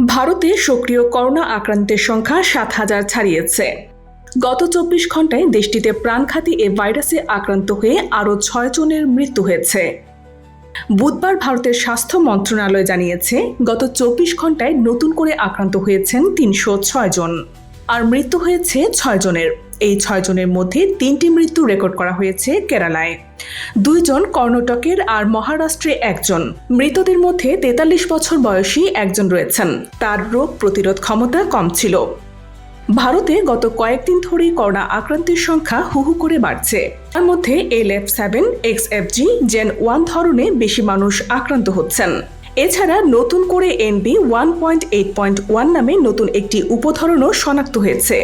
ভারতে সক্রিয় করোনা আক্রান্তের সংখ্যা ৭,০০০ ছাড়িয়েছে। গত ২৪ ঘন্টায় দেশটিতে প্রাণঘাতী এ ভাইরাসে আক্রান্ত হয়ে আরও ৬ জনের মৃত্যু হয়েছে। বুধবার ভারতের স্বাস্থ্য মন্ত্রণালয় জানিয়েছে, গত ২৪ ঘন্টায় নতুন করে আক্রান্ত হয়েছেন ৩০৬ জন, আর মৃত্যু হয়েছে ৬ জনের। এই ৬ জনের মধ্যে ৩টি মৃত্যু রেকর্ড করা হয়েছে কেরালায়, ২ জন কর্ণাটকের আর মহারাষ্ট্রে ১ জন। মৃতদের মধ্যে ৪৩ বছর বয়সী একজন রয়েছেন, তার রোগ প্রতিরোধ ক্ষমতা কম ছিল। ভারতে গত কয়েকদিন ধরেই করোনা আক্রান্তের সংখ্যা হুহু করে বাড়ছে। তার মধ্যে L.F.7 XFG Gen 1 ধরনে বেশি মানুষ আক্রান্ত হচ্ছেন। এছাড়া নতুন করে NB 1.8.1 নামে নতুন একটি উপধরনও শনাক্ত হয়েছে।